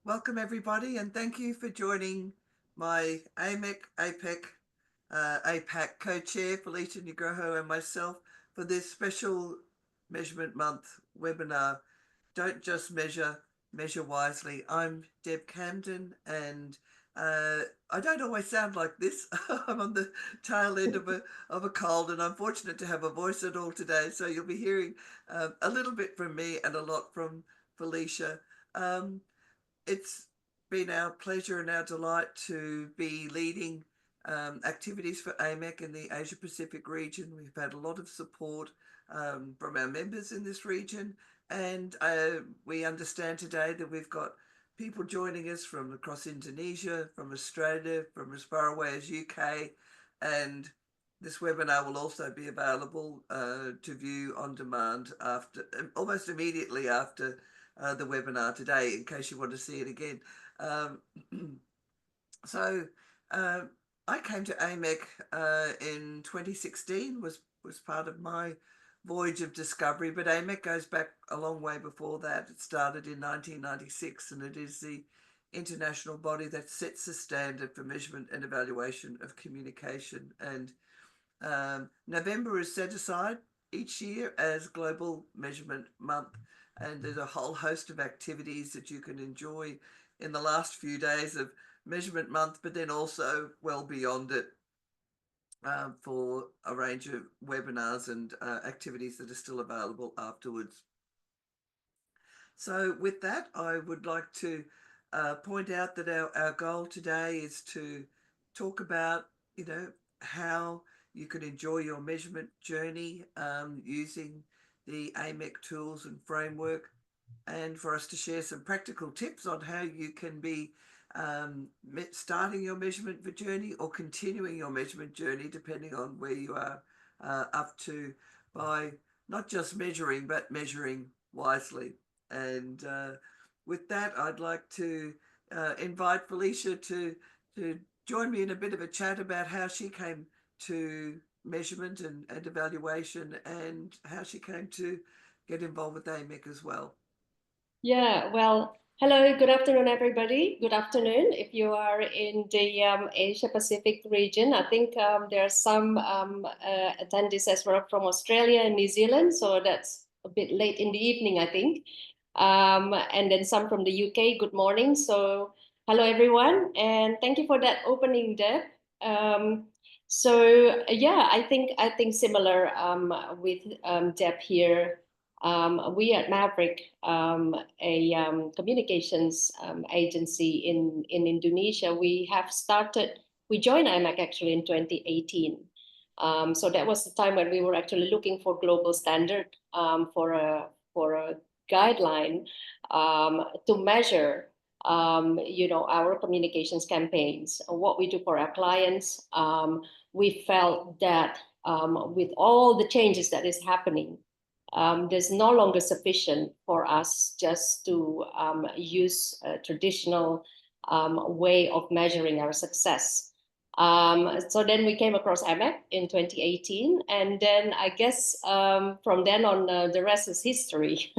Welcome everybody, and thank you for joining my AMEC APAC co-chair Felicia Nugroho and myself for this special Measurement Month webinar. Don't just measure, measure wisely. I'm Deb Camden, and I don't always sound like this. I'm on the tail end of a cold, and I'm fortunate to have a voice at all today. So you'll be hearing a little bit from me and a lot from Felicia. Um, it's been our pleasure and our delight to be leading activities for AMEC in the Asia Pacific region. We've had a lot of support from our members in this region, and we understand today that we've got people joining us from across Indonesia, from Australia, from as far away as UK, and this webinar will also be available to view on demand after almost immediately after the webinar today, in case you want to see it again. Um, so uh, I came to AMEC in 2016, was part of my voyage of discovery, but AMEC goes back a long way before that. It started in 1996, and it is the international body that sets the standard for measurement and evaluation of communication. And November is set aside each year as Global Measurement Month, and there's a whole host of activities that you can enjoy in the last few days of Measurement Month, but then also well beyond it for a range of webinars and activities that are still available afterwards. So with that, I would like to point out that our goal today is to talk about, how you can enjoy your measurement journey using the AMEC tools and framework, and for us to share some practical tips on how you can be starting your measurement journey or continuing your measurement journey, depending on where you are up to, by not just measuring, but measuring wisely. And with that, I'd like to invite Felicia to join me in a bit of a chat about how she came to measurement and evaluation, and how she came to get involved with AMEC as well. Yeah, well, hello, good afternoon, everybody. Good afternoon. If you are in the Asia Pacific region, I think there are some attendees as well from Australia and New Zealand, so that's a bit late in the evening, I think. And then some from the UK. Good morning. So, hello, everyone, and thank you for that opening, Deb. Yeah, I think similar with Deb here. We at Maverick, a communications agency in Indonesia, we joined AMEC actually in 2018. So that was the time when we were actually looking for global standard for a guideline to measure our communications campaigns, what we do for our clients. We felt that with all the changes that is happening, there's no longer sufficient for us just to use a traditional way of measuring our success. So then we came across AMEC in 2018, and then I guess from then on, the rest is history,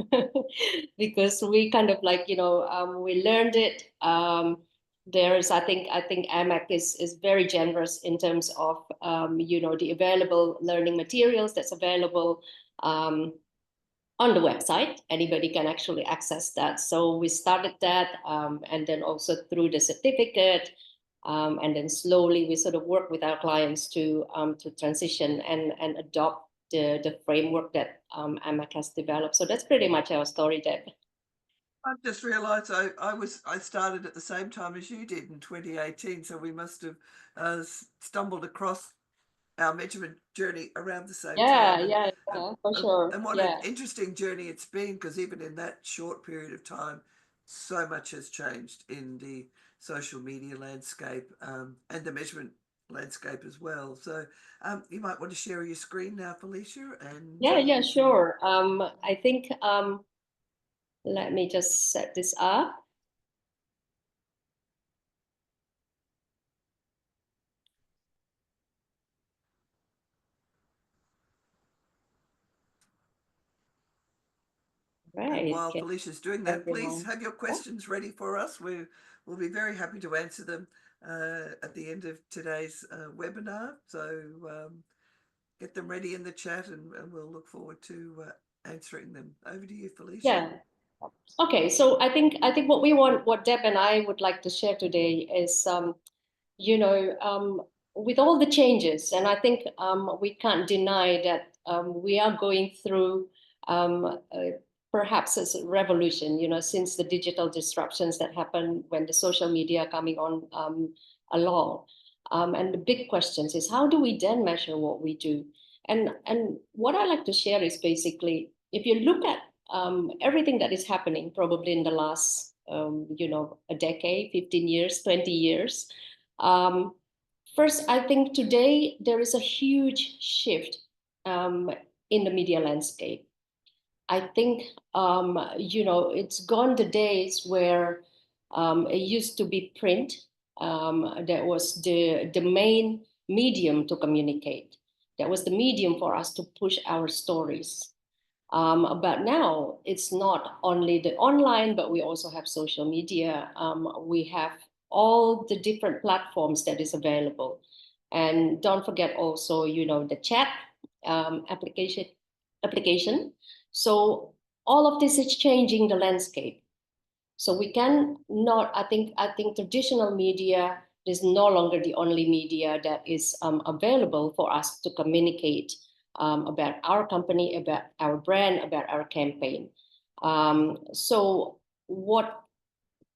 because we kind of we learned it. There's, I think AMEC is very generous in terms of the available learning materials that's available on the website. Anybody can actually access that. So we started that, and then also through the certificate, and then slowly we sort of work with our clients to transition and adopt the framework that AMEC has developed. So that's pretty much our story, Deb. I just realised I started at the same time as you did in 2018, so we must have stumbled across our measurement journey around the same Yeah, time. yeah, yeah, for sure. And what an Yeah. interesting journey it's been, because even in that short period of time, so much has changed in the social media landscape and the measurement landscape as well. So you might want to share your screen now, Felicia, and Yeah, yeah, we can. sure. I think let me just set this up. And Right. while Okay, Felicia's doing that, please everyone. have your Yeah. questions ready for us. We'll be very happy to answer them at the end of today's webinar. So get them ready in the chat, and we'll look forward to answering them. Over to you, Felicia. Yeah. Okay, so I think what Deb and I would like to share today is you know, with all the changes, and I think we can't deny that we are going through perhaps a revolution, you know, since the digital disruptions that happened when the social media coming on along. And the big questions is how do we then measure what we do? And what I like to share is basically, if you look at everything that is happening probably in the last, you know, a decade, 15 years, 20 years, um, first, I think today there is a huge shift in the media landscape. I think, you know, it's gone the days where it used to be print. That was the main medium to communicate. That was the medium for us to push our stories. But now it's not only the online, but we also have social media. We have all the different platforms that is available. And don't forget also, you know, the chat application. So all of this is changing the landscape. So we can not, I think traditional media is no longer the only media that is available for us to communicate about our company, about our brand, about our campaign. So what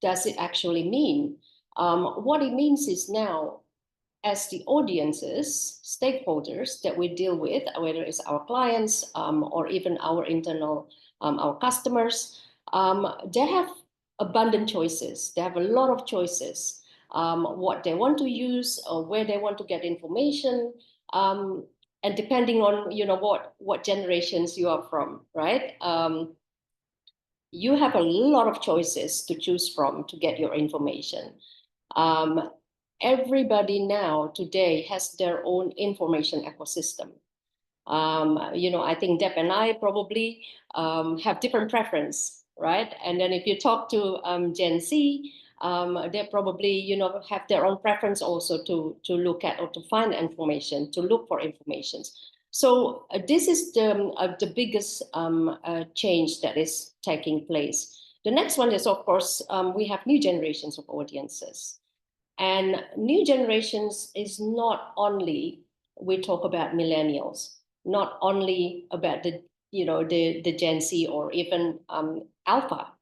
does it actually mean? What it means is now, as the audiences, stakeholders that we deal with, whether it's our clients or even our internal, our customers, they have abundant choices. They have a lot of choices, what they want to use or where they want to get information. And depending on, you know, what generations you are from, right? You have a lot of choices to choose from to get your information. Um, Everybody now today has their own information ecosystem. You know, I think Deb and I probably have different preference, right? And then if you talk to Gen Z, they probably, you know, have their own preference also to look at or to find information, to look for information. So this is the biggest change that is taking place. The next one is, of course, we have new generations of audiences. And new generations is not only, we talk about millennials, not only about the, you know, the Gen Z or even Alpha,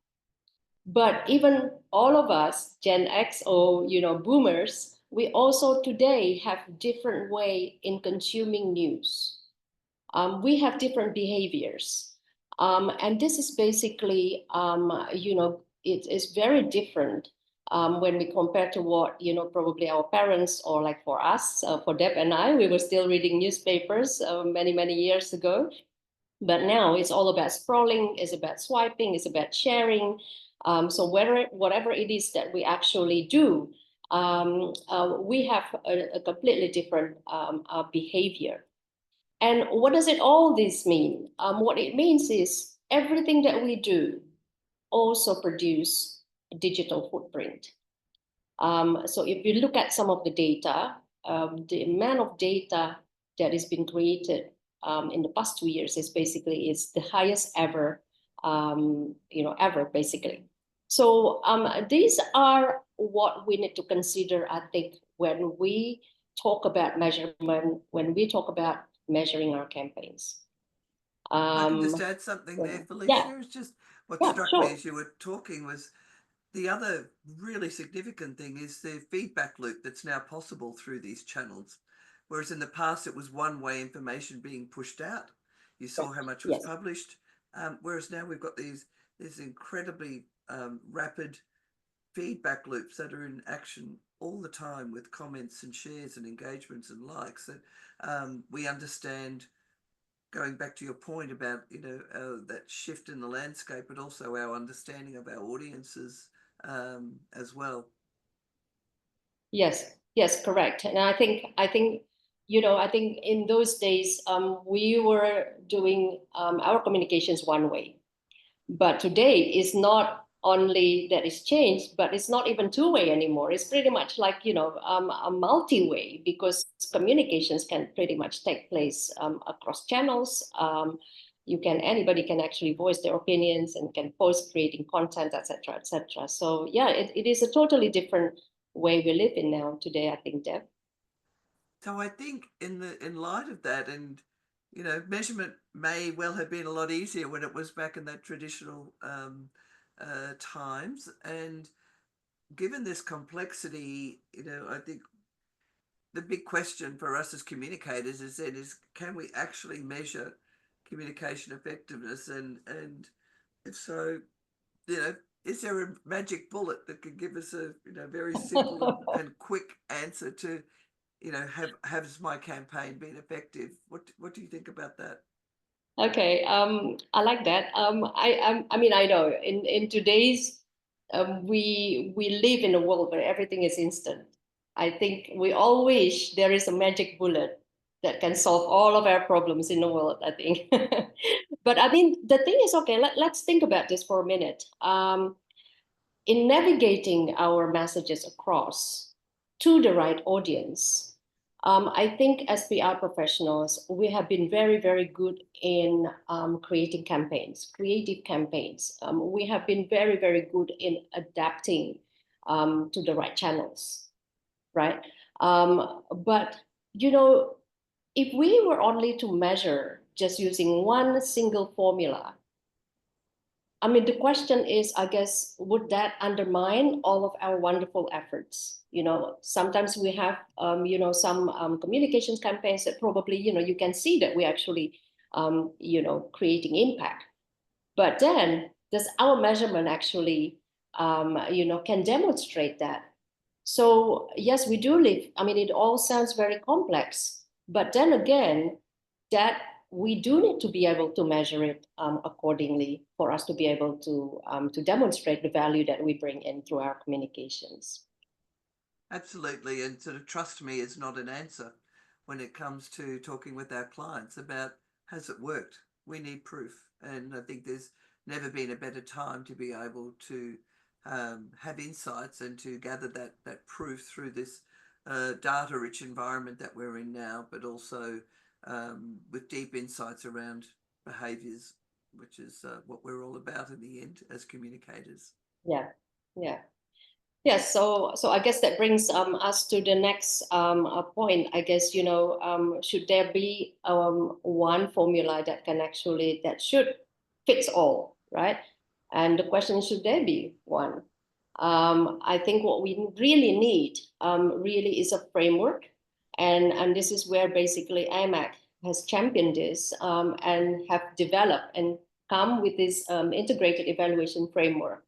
but even all of us, Gen X or, you know, boomers, we also today have different way in consuming news. We have different behaviors. And this is basically, you know, it is very different when we compare to what, you know, probably our parents or like for us, for Deb and I, we were still reading newspapers many, many years ago. But now it's all about scrolling, it's about swiping, it's about sharing. So whatever it is that we actually do, we have a completely different behavior. And what does it all this mean? What it means is everything that we do also produce a digital footprint. So if you look at some of the data, the amount of data that has been created in the past 2 years is basically it's the highest ever, you know, ever basically. So these are what we need to consider, I think, when we talk about measurement, when we talk about measuring our campaigns. I can just add something there, Yeah, Felicia. It's just what yeah, struck me sure. as you were talking was the other really significant thing is the feedback loop that's now possible through these channels. Whereas in the past, it was one way information being pushed out. You saw how much was Yes. published. Whereas now we've got these incredibly rapid feedback loops that are in action all the time with comments and shares and engagements and likes that we understand, going back to your point about, you know, that shift in the landscape, but also our understanding of our audiences as well. Yes, yes, correct. And I think, you know, I think in those days, we were doing our communications one way. But today is not only that it's changed, but it's not even two-way anymore. It's pretty much like, a multi-way, because communications can pretty much take place across channels. Anybody can actually voice their opinions and can post creating content, etc., etc. So yeah, it is a totally different way we live in now today, I think, Deb. So I think in light of that, and measurement may well have been a lot easier when it was back in that traditional times. And given this complexity, I think the big question for us as communicators is can we actually measure communication effectiveness, and if so, you know, is there a magic bullet that could give us a very simple and quick answer to have has my campaign been effective? What do you think about that? Okay, I like that. I mean, I know in today's we live in a world where everything is instant. I think we all wish there is a magic bullet that can solve all of our problems in the world, I think. But I mean, the thing is, okay, let's think about this for a minute. In navigating our messages across to the right audience, I think as PR professionals, we have been very, very good in creating campaigns, creative campaigns. We have been very, very good in adapting to the right channels, right? But, you know, if we were only to measure just using one single formula, I mean, the question is, I guess, would that undermine all of our wonderful efforts? Sometimes we have, some communications campaigns that probably, you can see that we actually, creating impact. But then, does our measurement actually, can demonstrate that? So yes, we do live. I mean, it all sounds very complex, but then again, that we do need to be able to measure it accordingly for us to be able to demonstrate the value that we bring in through our communications. Absolutely, and sort of trust me is not an answer when it comes to talking with our clients about has it worked. We need proof, and I think there's never been a better time to be able to have insights and to gather that proof through this data-rich environment that we're in now, but also with deep insights around behaviours, which is what we're all about in the end as communicators. Yeah, yeah. Yes, so I guess that brings us to the next point. I guess, should there be one formula that should fits all, right? And the question is, should there be one? I think what we really need really is a framework, and this is where basically AMEC has championed this and have developed and come with this integrated evaluation framework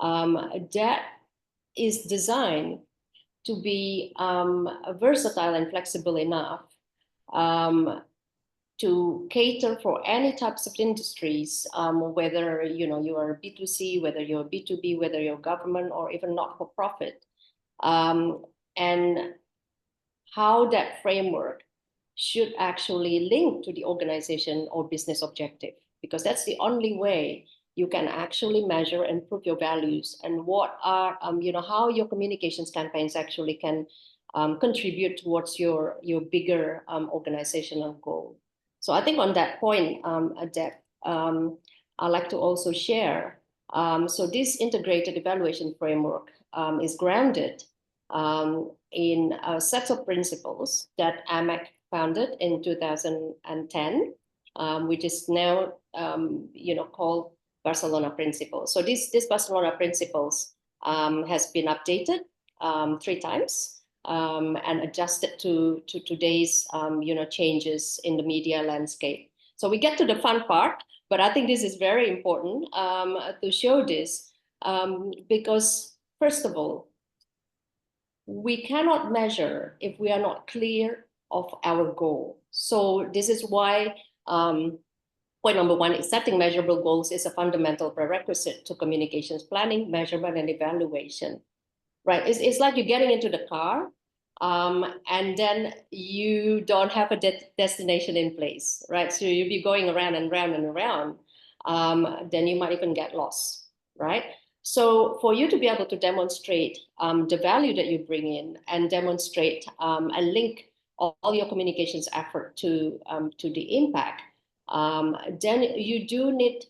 that is designed to be versatile and flexible enough um, to cater for any types of industries, whether you are B2C, whether you're B2B, whether you're government or even not for profit, and how that framework should actually link to the organization or business objective, because that's the only way you can actually measure and prove your values and what are how your communications campaigns actually can contribute towards your bigger organizational goal. So I think on that point, Deb, I'd like to also share. So this integrated evaluation framework is grounded in a set of principles that AMEC founded in 2010, which is now called Barcelona Principles. So this Barcelona Principles has been updated 3 times and adjusted to today's changes in the media landscape. So we get to the fun part, but I think this is very important to show this because first of all, we cannot measure if we are not clear of our goal. So this is why point number one is setting measurable goals is a fundamental prerequisite to communications planning, measurement, and evaluation. Right? It's like you're getting into the car and then you don't have a destination in place, right? So you'll be going around and round and around. then you might even get lost, right? So for you to be able to demonstrate the value that you bring in and demonstrate and link all your communications effort to the impact, then you do need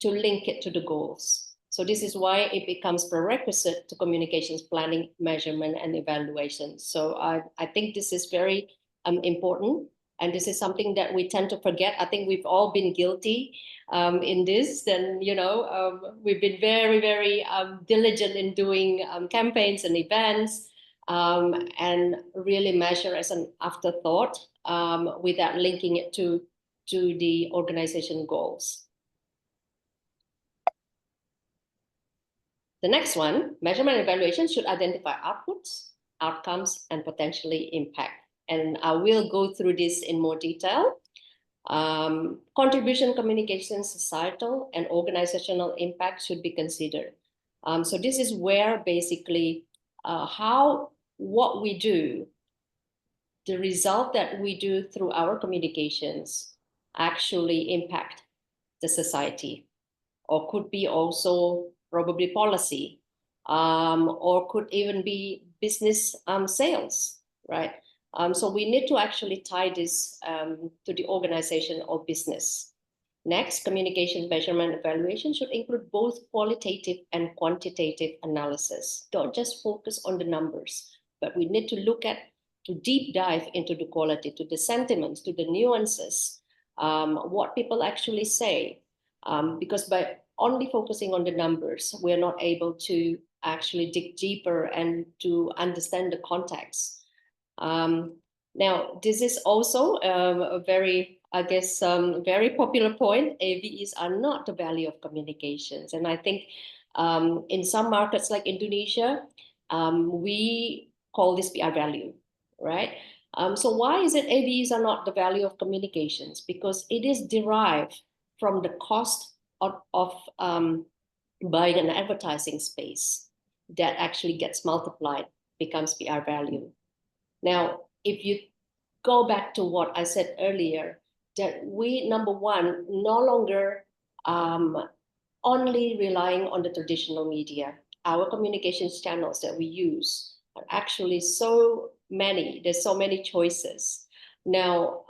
to link it to the goals. So this is why it becomes prerequisite to communications planning, measurement, and evaluation. So I think this is very important. And this is something that we tend to forget. I think we've all been guilty in this. Then, we've been very, very diligent in doing campaigns and events and really measure as an afterthought without linking it to the organization goals. The next one, measurement and evaluation should identify outputs, outcomes, and potentially impact. And I will go through this in more detail. Contribution, communication, societal, and organizational impact should be considered. So this is where basically what we do, the result that we do through our communications actually impact the society, or could be also probably policy, or could even be business sales, right? So we need to actually tie this to the organization or business. Next, communication measurement evaluation should include both qualitative and quantitative analysis. Don't just focus on the numbers, but we need to look at, to deep dive into the quality, to the sentiments, to the nuances, what people actually say. Because by only focusing on the numbers, we're not able to actually dig deeper and to understand the context. Now, this is also a very, I guess, very popular point. AVEs are not the value of communications. And I think in some markets like Indonesia, we call this PR value, right? So why is it AVEs are not the value of communications? Because it is derived from the cost of buying an advertising space that actually gets multiplied, becomes PR value. Now, if you go back to what I said earlier, that we, number one, no longer only relying on the traditional media. Our communications channels that we use are actually so many. There's so many choices. Now,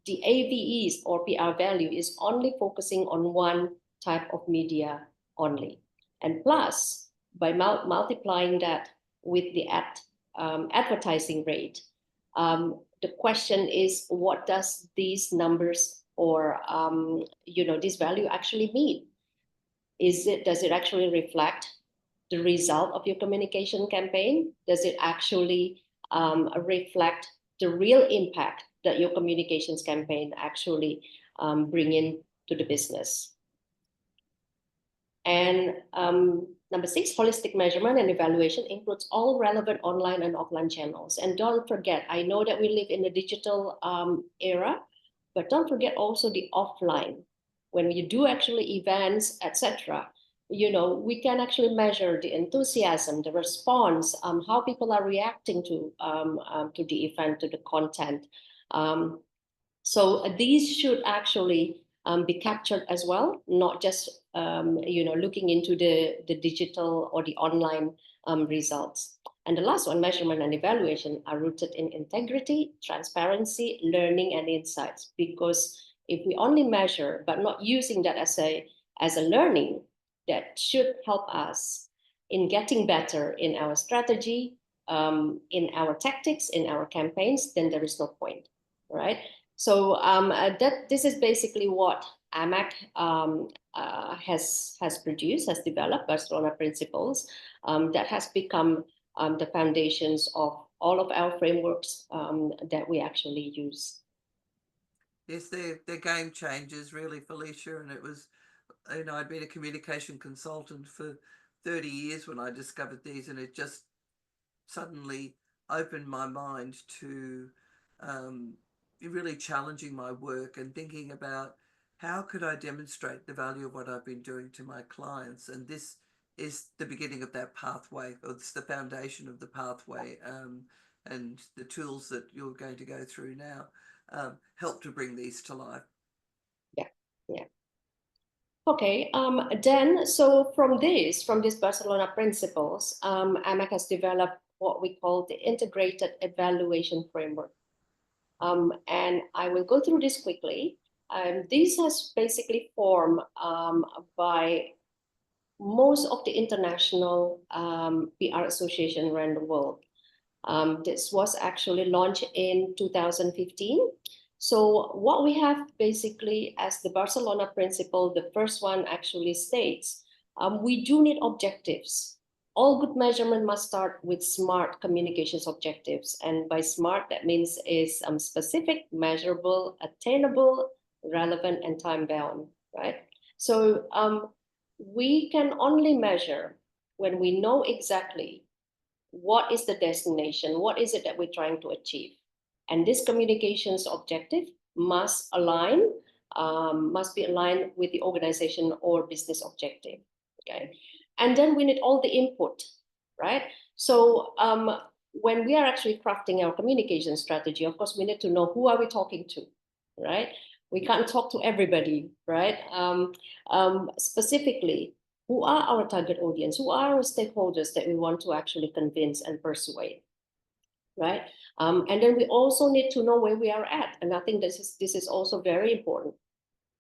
the AVEs or PR value is only focusing on one type of media only. And plus, by multiplying that with the advertising rate, the question is, what does these numbers or this value actually mean? Does it actually reflect the result of your communication campaign? Does it actually reflect the real impact that your communications campaign actually bring in to the business? And number 6, holistic measurement and evaluation includes all relevant online and offline channels. And don't forget, I know that we live in a digital era, but don't forget also the offline. When you do actually events, etc., we can actually measure the enthusiasm, the response, how people are reacting to the event, to the content. So these should actually be captured as well, not just looking into the digital or the online results. And the last one, measurement and evaluation, are rooted in integrity, transparency, learning, and insights. Because if we only measure but not using that as a learning, that should help us in getting better in our strategy, in our tactics, in our campaigns, then there is no point, right? So this is basically what AMEC has produced, has developed, Barcelona Principles, that has become the foundations of all of our frameworks that we actually use. Yes, they're game changers, really, Felicia. And it was, I'd been a communication consultant for 30 years when I discovered these, and it just suddenly opened my mind to really challenging my work and thinking about how could I demonstrate the value of what I've been doing to my clients. And this is the beginning of that pathway, or it's the foundation of the pathway, and the tools that you're going to go through now help to bring these to life. Yeah, yeah. Okay, then, so from this Barcelona principles, AMEC has developed what we call the integrated evaluation framework. And I will go through this quickly. This has basically formed by most of the international PR association around the world. This was actually launched in 2015. So what we have basically as the Barcelona principle, the first one actually states, we do need objectives. All good measurement must start with SMART communications objectives. And by SMART, that means is specific, measurable, attainable, relevant, and time-bound, right? So we can only measure when we know exactly what is the destination, what is it that we're trying to achieve. And this communications objective must be aligned with the organization or business objective, okay? And then we need all the input, right? So when we are actually crafting our communication strategy, of course, we need to know who are we talking to, right? We can't talk to everybody, right? Specifically, who are our target audience? Who are our stakeholders that we want to actually convince and persuade, right? And then we also need to know where we are at. And I think this is also very important.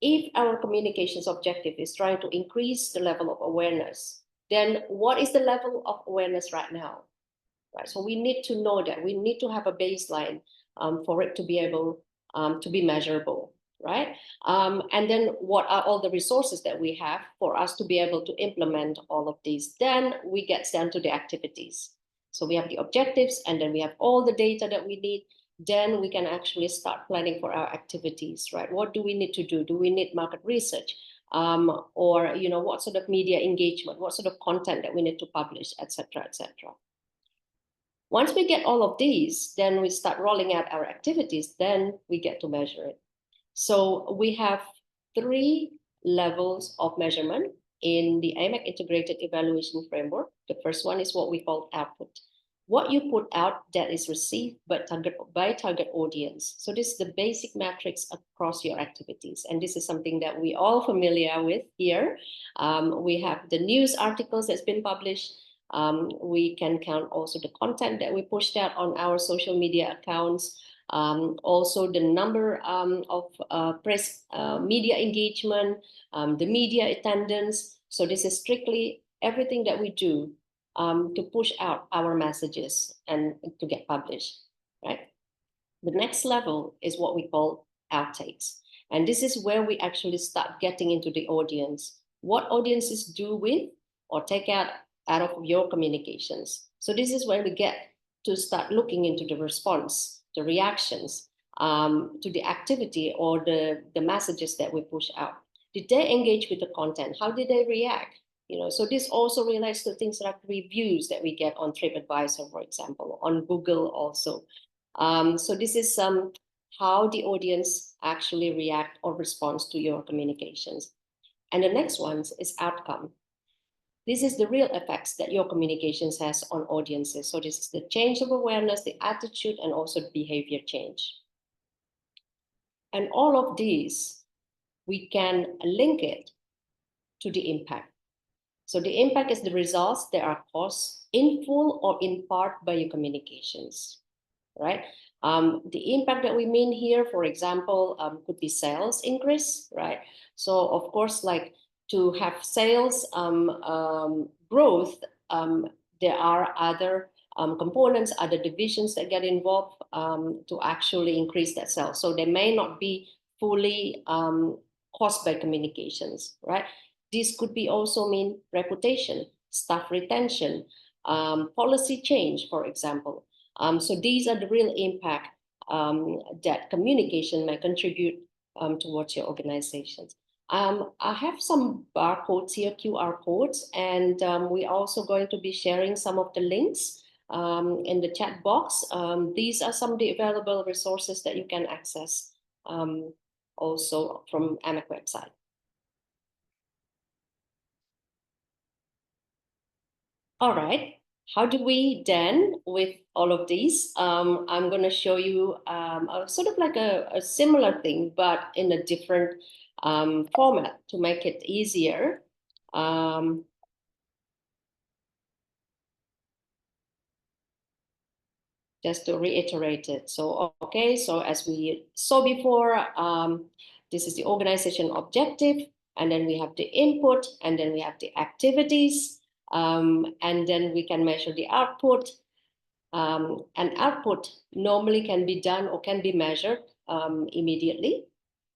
If our communications objective is trying to increase the level of awareness, then what is the level of awareness right now? Right? So we need to know that. We need to have a baseline for it to be able to be measurable, right? And then what are all the resources that we have for us to be able to implement all of these? Then we get down to the activities. So we have the objectives, and then we have all the data that we need. Then we can actually start planning for our activities, right? What do we need to do? Do we need market research? Or what sort of media engagement, what sort of content that we need to publish, etc., etc. Once we get all of these, then we start rolling out our activities, then we get to measure it. So we have 3 levels of measurement in the AMEC integrated evaluation framework. The first one is what we call output. What you put out that is received by target audience. So this is the basic metrics across your activities. And this is something that we all familiar with here. We have the news articles that's been published. We can count also the content that we pushed out on our social media accounts. Also the number of press media engagement, the media attendance. So this is strictly everything that we do to push out our messages and to get published, right? The next level is what we call outtakes. And this is where we actually start getting into the audience. What audiences do with or take out of your communications. So this is where we get to start looking into the response, the reactions to the activity or the messages that we push out. Did they engage with the content? How did they react? So this also relates to things like reviews that we get on TripAdvisor, for example, on Google also. So this is how the audience actually react or responds to your communications. And the next one is outcome. This is the real effects that your communications has on audiences. So this is the change of awareness, the attitude, and also the behavior change. And all of these, we can link it to the impact. So the impact is the results that are caused in full or in part by your communications, right? The impact that we mean here, for example, could be sales increase, right? So of course, like to have sales growth, there are other components, other divisions that get involved to actually increase that sales. So they may not be fully caused by communications, right? This could be also mean reputation, staff retention, policy change, for example. So these are the real impact that communication may contribute towards your organizations. I have some barcodes here, QR codes, and we're also going to be sharing some of the links in the chat box. These are some of the available resources that you can access also from AMEC website. All right, how do we then with all of these? I'm going to show you a sort of like a similar thing, but in a different format to make it easier. Just to reiterate it. So, okay, so as we saw before, this is the organization objective, and then we have the input, and then we have the activities, and then we can measure the output. And output normally can be done or can be measured immediately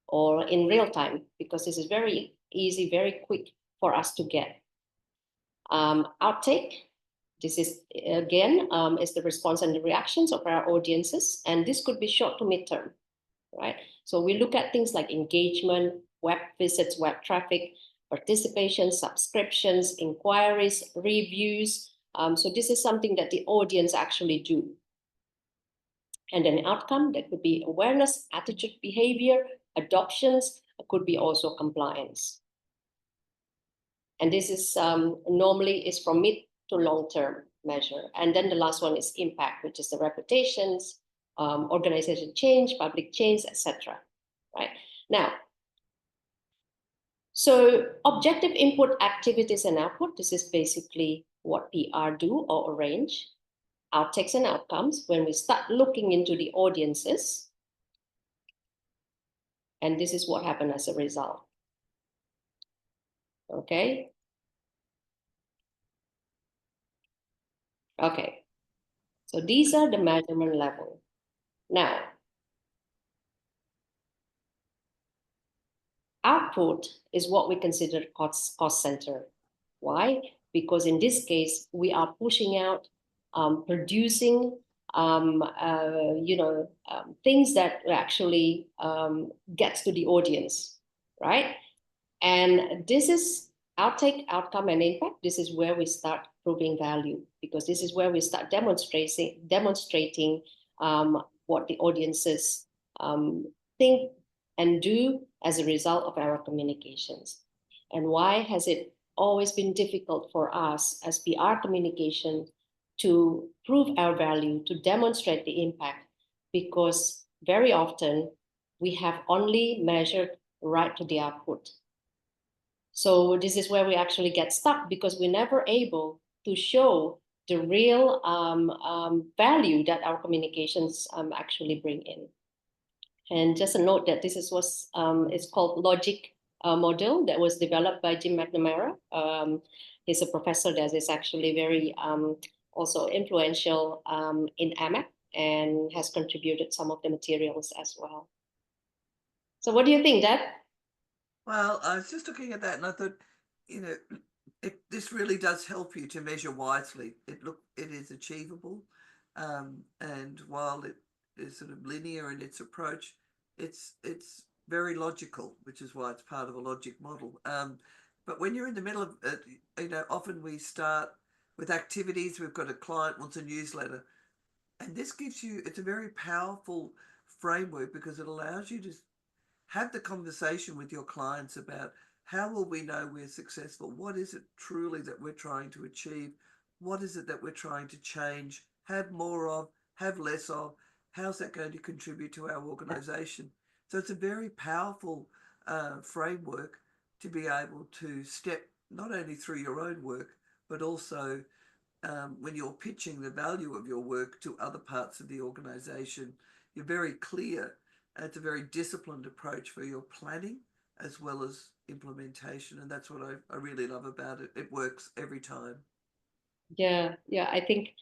or in real time, because this is very easy, very quick for us to get. Outtake, this is again is the response and the reactions of our audiences, and this could be short to midterm, right? So we look at things like engagement, web visits, web traffic, participation, subscriptions, inquiries, reviews. So this is something that the audience actually do. And then outcome, that could be awareness, attitude, behavior, adoptions, could be also compliance. And this is normally is from mid to long-term measure. And then the last one is impact, which is the reputations, organization change, public change, etc. Right now, so objective input, activities, and output. This is basically what PR do or arrange. Outtakes and outcomes, when we start looking into the audiences, and this is what happened as a result. Okay. Okay. So these are the measurement level. Now, output is what we consider cost center. Why? Because in this case, we are pushing out, producing, things that actually gets to the audience, right? And this is outtake, outcome, and impact. This is where we start proving value, because this is where we start demonstrating what the audiences think and do as a result of our communications. And why has it always been difficult for us as PR communication to prove our value, to demonstrate the impact? Because very often we have only measured right to the output. So this is where we actually get stuck, because we're never able to show the real value that our communications actually bring in. And just a note that this is it's called logic model that was developed by Jim McNamara. He's a professor that is actually very also influential in AMEC, and has contributed some of the materials as well. So what do you think, Deb? Well, I was just looking at that and I thought, this really does help you to measure wisely. It is achievable, and while it is sort of linear in its approach, it's very logical, which is why it's part of a logic model. But when you're in the middle of it, often we start with activities. We've got a client wants a newsletter, and this gives you, it's a very powerful framework because it allows you to have the conversation with your clients about how will we know we're successful? What is it truly that we're trying to achieve? What is it that we're trying to change, have more of, have less of? How's that going to contribute to our organization? So it's a very powerful framework to be able to step not only through your own work, but also when you're pitching the value of your work to other parts of the organization, you're very clear. It's a very disciplined approach for your planning as well as implementation. And that's what I really love about it. It works every time. Yeah, I think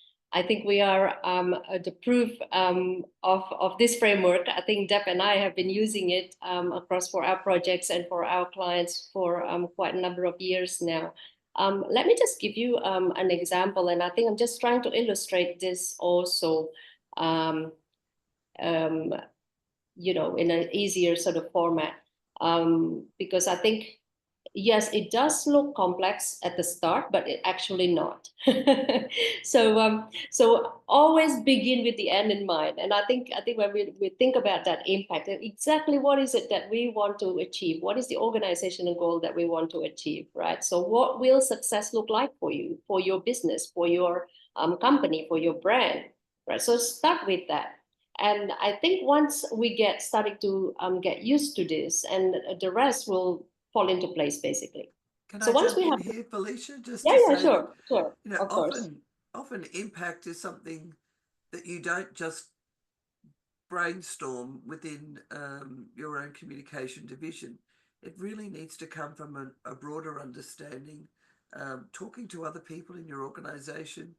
we are the proof of this framework. I think Deb and I have been using it across for our projects and for our clients for quite a number of years now. Let me just give you an example, and I think I'm just trying to illustrate this also, in an easier sort of format, because I think, yes, it does look complex at the start, but it actually not. So always begin with the end in mind. And I think when we think about that impact, exactly what is it that we want to achieve? What is the organizational goal that we want to achieve, right? So what will success look like for you, for your business, for your company, for your brand, right? So start with that. And I think once we get starting to get used to this, and the rest will fall into place basically. Can So I once jump we in have, here, Felicia, just yeah, to yeah, say that, sure, sure, of course. often impact is something that you don't just brainstorm within your own communication division. It really needs to come from a broader understanding, talking to other people in your organization,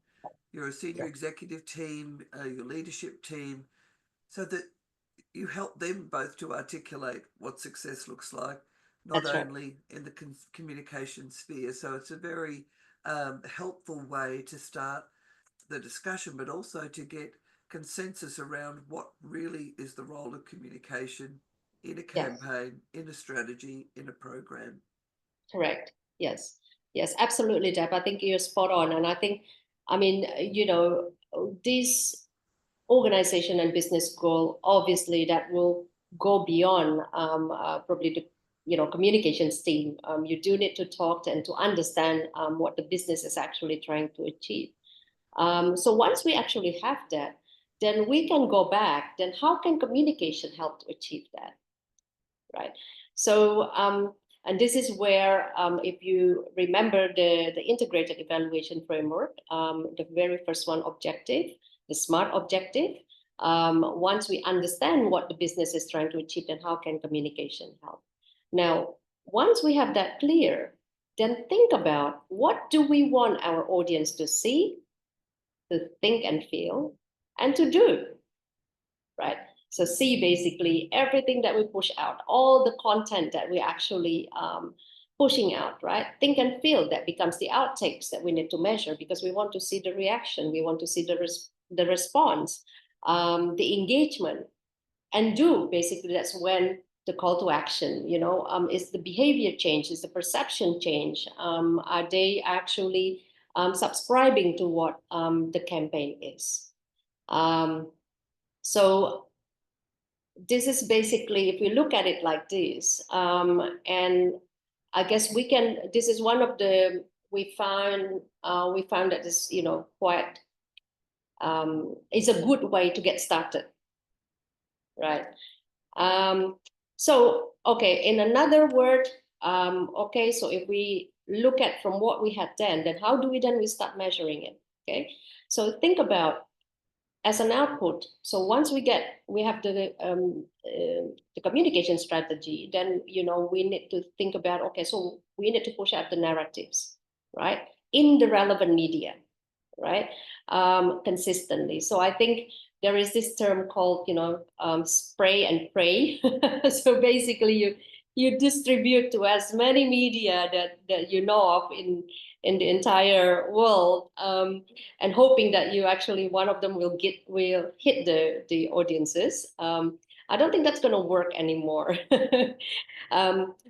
your senior Yeah, executive team, your leadership team, so that you help them both to articulate what success looks like, not that's right. only in the communication sphere. So it's a very helpful way to start the discussion, but also to get consensus around what really is the role of communication in a Yes. campaign, in a strategy, in a program. Correct. Yes. Yes, absolutely, Deb. I think you're spot on. And I think, I mean, you know, this organization and business goal, obviously, that will go beyond probably the, communications team. You do need to talk and to understand what the business is actually trying to achieve. So once we actually have that, then we can go back. Then how can communication help to achieve that? Right? So, and this is where, if you remember the integrated evaluation framework, the very first one, objective, the SMART objective. Once we understand what the business is trying to achieve, then how can communication help? Now, once we have that clear, then think about what do we want our audience to see, to think and feel, and to do, right? So see basically everything that we push out, all the content that we actually pushing out, right? Think and feel, that becomes the outtakes that we need to measure because we want to see the reaction, we want to see the response, the engagement, and do basically that's when the call to action, is the behavior change, is the perception change, are they actually subscribing to what the campaign is. So this is basically, if we look at it like this, and I guess we can, this is one of the, we found that this, quite, is a good way to get started, right? So, okay, in another word, okay, so if we look at from what we had then how do we then we start measuring it, okay? So think about as an output. So once we have the communication strategy, then we need to think about, okay, so we need to push out the narratives, right, in the relevant media, right, consistently. So I think there is this term called spray and pray. So basically you distribute to as many media that you know of in the entire world, and hoping that you actually one of them will hit the audiences. I don't think that's going to work anymore.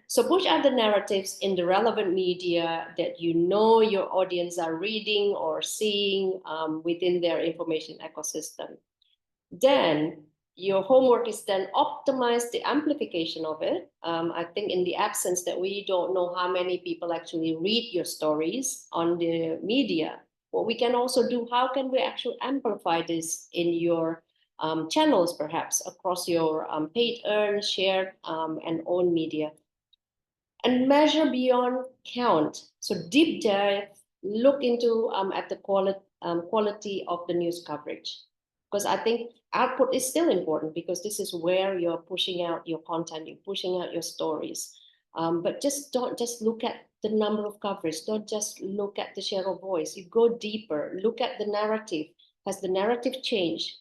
So push out the narratives in the relevant media that your audience are reading or seeing within their information ecosystem. Then your homework is then optimize the amplification of it. I think in the absence that we don't know how many people actually read your stories on the media, what we can also do, how can we actually amplify this in your channels, perhaps across your paid, earned, shared, and owned media, and measure beyond count. So deep dive, look into at the quality of the news coverage, because I think output is still important because this is where you're pushing out your content, you're pushing out your stories. But just don't just look at the number of coverage. Don't just look at the share of voice. You go deeper. Look at the narrative. Has the narrative changed?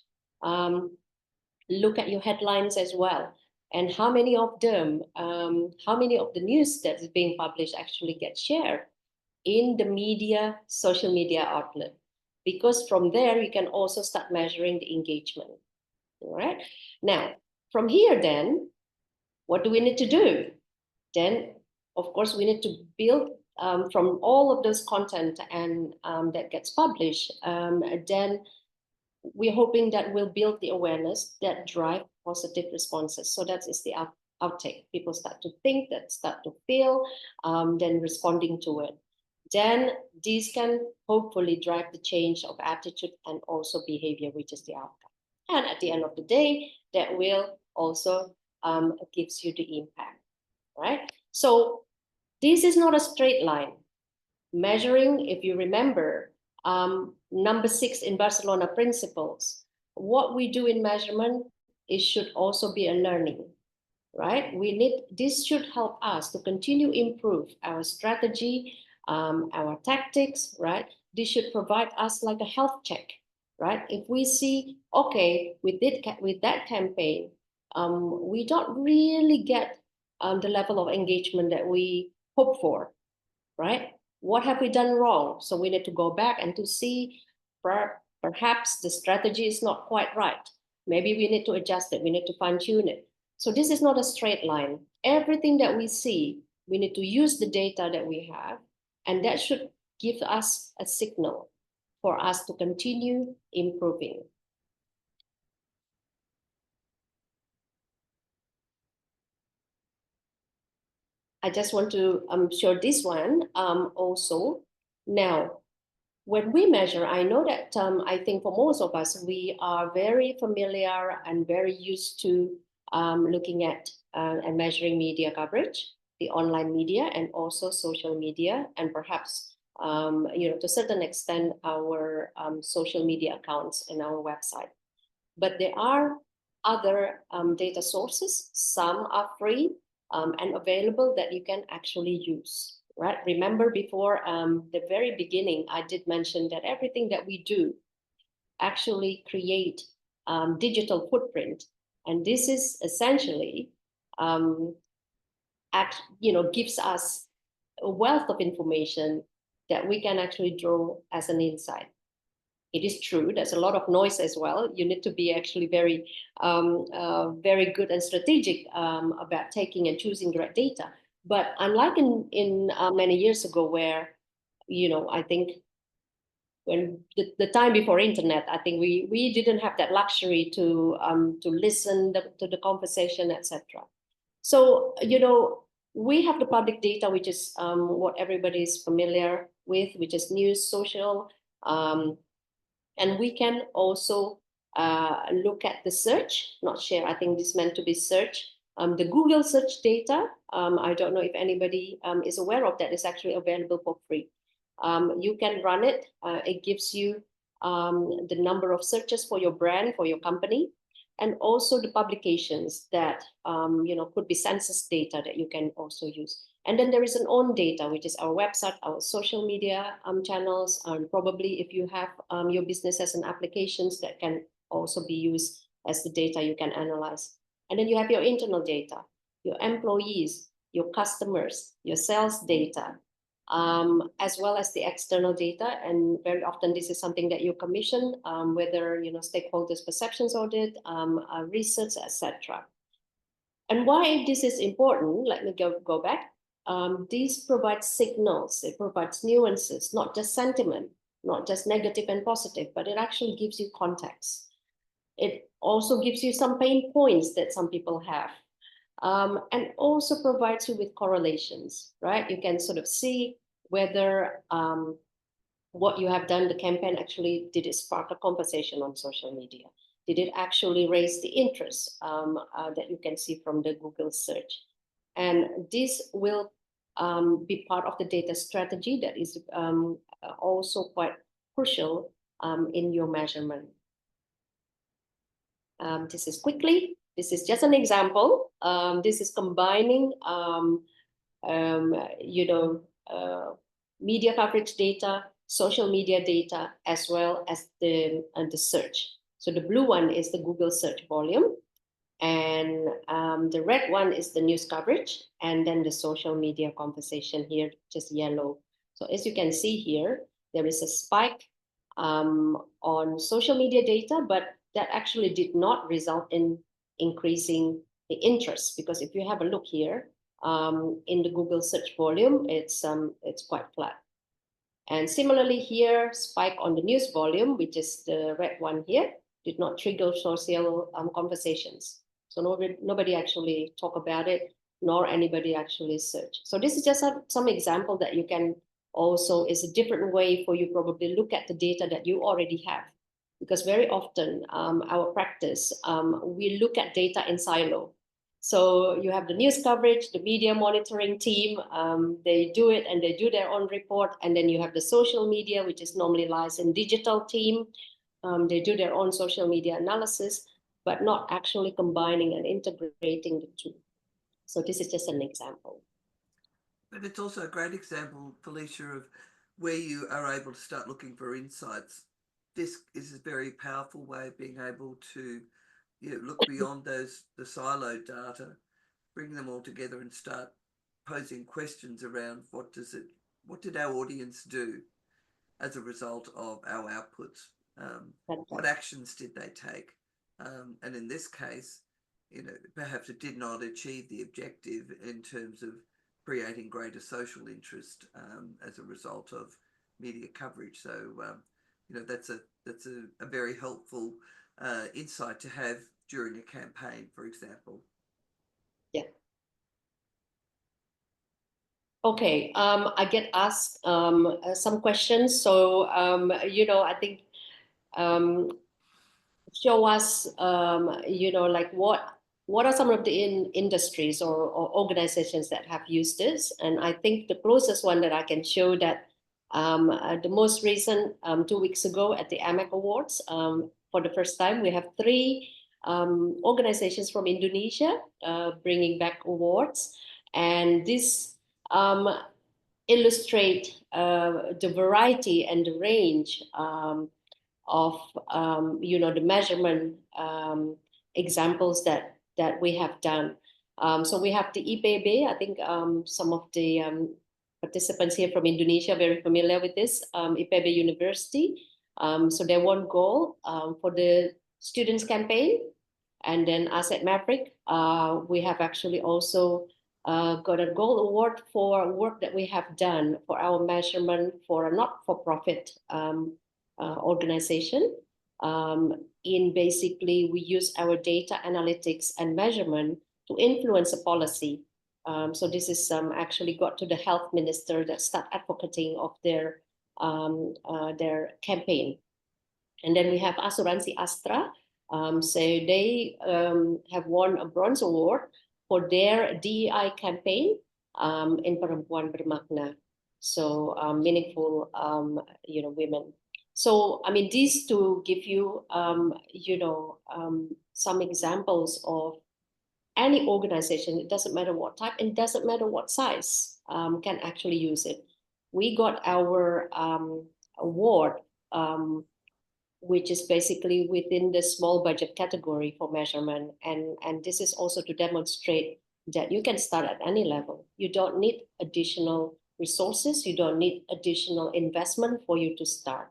Look at your headlines as well, and how many of them, how many of the news that is being published actually get shared in the media, social media outlet, because from there you can also start measuring the engagement. All right. Now, from here, then, what do we need to do? Then, of course, we need to build from all of those content and that gets published. Then we're hoping that we'll build the awareness that drive positive responses. So that is the outtake. People start to think, that start to feel, then responding to it. Then these can hopefully drive the change of attitude and also behavior, which is the outcome. And at the end of the day, that will also gives you the impact, right? So this is not a straight line. Measuring, if you remember, number 6 in Barcelona principles, what we do in measurement, it should also be a learning, right? This should help us to continue improve our strategy, our tactics, right? This should provide us like a health check, right? If we see, okay, with that campaign, we don't really get the level of engagement that we hope for, right? What have we done wrong? So we need to go back and to see perhaps the strategy is not quite right. Maybe we need to adjust it. We need to fine tune it. So this is not a straight line. Everything that we see, we need to use the data that we have, and that should give us a signal for us to continue improving. I just want to show this one also. Now, when we measure, I know that I think for most of us, we are very familiar and very used to looking at and measuring media coverage, the online media, and also social media, and perhaps to a certain extent our social media accounts and our website. But there are other data sources. Some are free and available that you can actually use. Right? Remember before the very beginning, I did mention that everything that we do actually create digital footprint. And this is essentially, gives us a wealth of information that we can actually draw as an insight. It is true, there's a lot of noise as well. You need to be actually very, very good and strategic about taking and choosing the right data. But unlike in many years ago where, I think when the time before internet, I think we didn't have that luxury to listen to the conversation, etc. So, we have the public data, which is what everybody is familiar with, which is news, social, and we can also look at the search, not share. I think this meant to be search. The Google search data, I don't know if anybody is aware of that, is actually available for free. You can run it. It gives you the number of searches for your brand, for your company, and also the publications that could be census data that you can also use. And then there is an own data, which is our website, our social media channels, and probably if you have your business as an applications that can also be used as the data you can analyze. And then you have your internal data, your employees, your customers, your sales data, as well as the external data. And very often this is something that you commission, whether stakeholders perceptions audit, research, etc. And why this is important, let me go back. These provide signals, it provides nuances, not just sentiment, not just negative and positive, but it actually gives you context. It also gives you some pain points that some people have, and also provides you with correlations, right? You can sort of see whether what you have done, the campaign actually, did it spark a conversation on social media? Did it actually raise the interest that you can see from the Google search? And this will be part of the data strategy that is also quite crucial in your measurement. This is quickly. This is just an example. This is combining, media coverage data, social media data, as well as the search. So the blue one is the Google search volume, and the red one is the news coverage, and then the social media conversation here, just yellow. So as you can see here, there is a spike on social media data, but that actually did not result in increasing the interest, because if you have a look here in the Google search volume, it's quite flat. And similarly here, spike on the news volume, which is the red one here, did not trigger social conversations. So nobody actually talk about it, nor anybody actually search. So this is just some example that you can also, is a different way for you probably look at the data that you already have. because very often our practice, we look at data in silo. So you have the news coverage, the media monitoring team, they do it and they do their own report. And then you have the social media, which is normally lies in digital team. They do their own social media analysis, but not actually combining and integrating the two. So this is just an example. But it's also a great example, Felicia, of where you are able to start looking for insights. This is a very powerful way of being able to look beyond the siloed data, bring them all together and start posing questions around what did our audience do as a result of our outputs? What actions did they take? And in this case, perhaps it did not achieve the objective in terms of creating greater social interest as a result of media coverage. So, that's a very helpful insight to have during a campaign, for example. Yeah. Okay, I get asked some questions. So, I think show us, like what are some of the industries or organizations that have used this? And I think the closest one that I can show that the most recent 2 weeks ago at the AMEC Awards, for the first time, we have 3 organizations from Indonesia bringing back awards. And this illustrate the variety and the range of the measurement examples that we have done. So we have the IPB. I think some of the participants here from Indonesia are very familiar with this, IPB University. So they won gold for the students campaign. And then us at Maverick, we have actually also got a gold award for work that we have done for our measurement for a not-for-profit organization. In basically, we use our data analytics and measurement to influence a policy. So this is actually got to the health minister that start advocating of their campaign. And then we have Asuransi Astra. So they have won a bronze award for their DEI campaign in Perempuan Bermakna. So meaningful, women. So, I mean, these two give you, some examples of any organization. It doesn't matter what type, and it doesn't matter what size, can actually use it. We got our award, which is basically within the small budget category for measurement. And this is also to demonstrate that you can start at any level. You don't need additional resources. You don't need additional investment for you to start.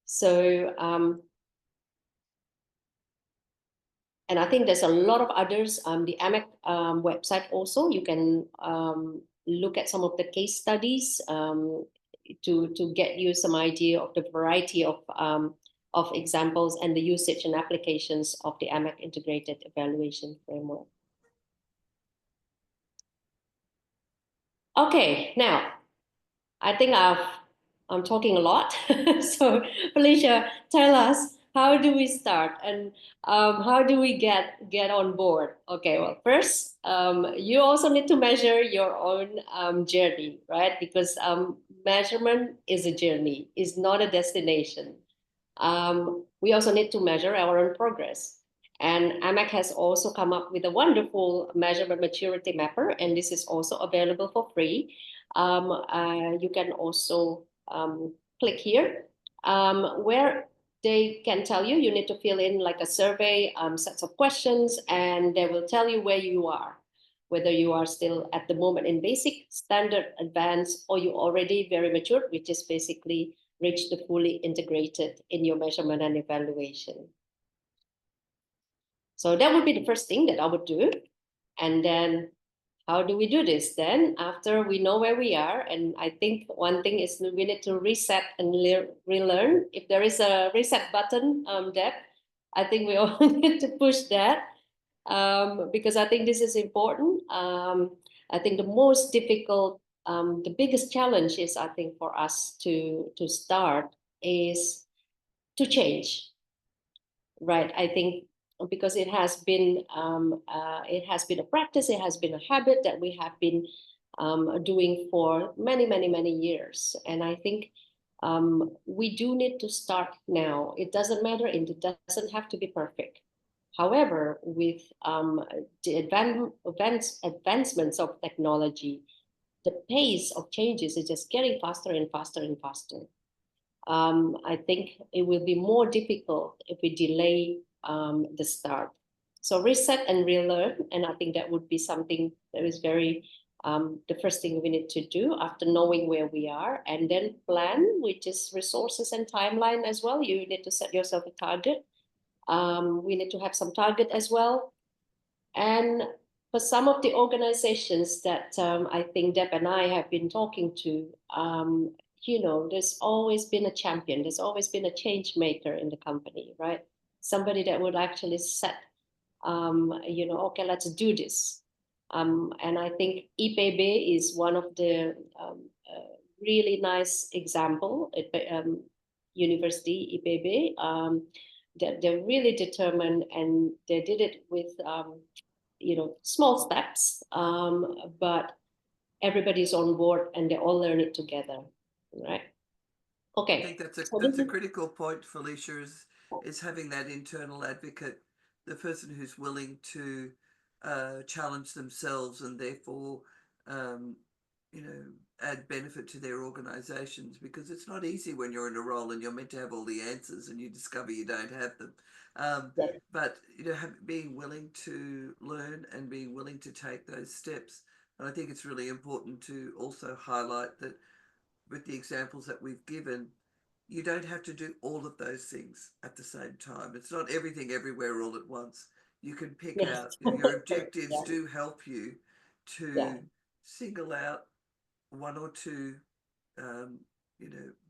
So, and I think there's a lot of others. The AMEC website also, you can look at some of the case studies to get you some idea of the variety of examples and the usage and applications of the AMEC integrated evaluation framework. Okay, now I think I'm talking a lot. So Felicia, tell us, how do we start and how do we get on board? Okay, well, first, you also need to measure your own journey, right? Because measurement is a journey, is not a destination. We also need to measure our own progress. And AMEC has also come up with a wonderful measurement maturity mapper, and this is also available for free. You can also click here, where they can tell you, you need to fill in like a survey, sets of questions, and they will tell you where you are, whether you are still at the moment in basic, standard, advanced, or you already very mature, which is basically reach the fully integrated in your measurement and evaluation. So that would be the first thing that I would do. And then how do we do this then after we know where we are? And I think one thing is we need to reset and relearn. If there is a reset button, Deb, I think we all need to push that because I think this is important. I think the most difficult the biggest challenge is, I think, for us to start is to change, right? I think because it has been a practice, it has been a habit that we have been doing for many, many, many years, and I think we do need to start now. It doesn't matter, it doesn't have to be perfect. However, with the advancements of technology, the pace of changes is just getting faster and faster and faster. I think it will be more difficult if we delay the start. So reset and relearn, and I think that would be something that is very the first thing we need to do after knowing where we are, and then plan, which is resources and timeline as well. You need to set yourself a target. We need to have some target as well. And for some of the organizations that I think Deb and I have been talking to, there's always been a champion. There's always been a change maker in the company, right? Somebody that would actually set, okay, let's do this. And I think IPB is one of the really nice example. University IPB, they're really determined, and they did it with small steps, but everybody's on board and they all learn it together, right? Okay. I think that's So a critical point, Felicia, is having that internal advocate, the person who's willing to challenge themselves and therefore add benefit to their organizations, because it's not easy when you're in a role and you're meant to have all the answers and you discover you don't have them. yes. But being willing to learn and being willing to take those steps. And I think it's really important to also highlight that with the examples that we've given, you don't have to do all of those things at the same time. It's not everything everywhere all at once. You can pick Yes. out, your objectives Yeah. do help you to Yeah. single out one or two,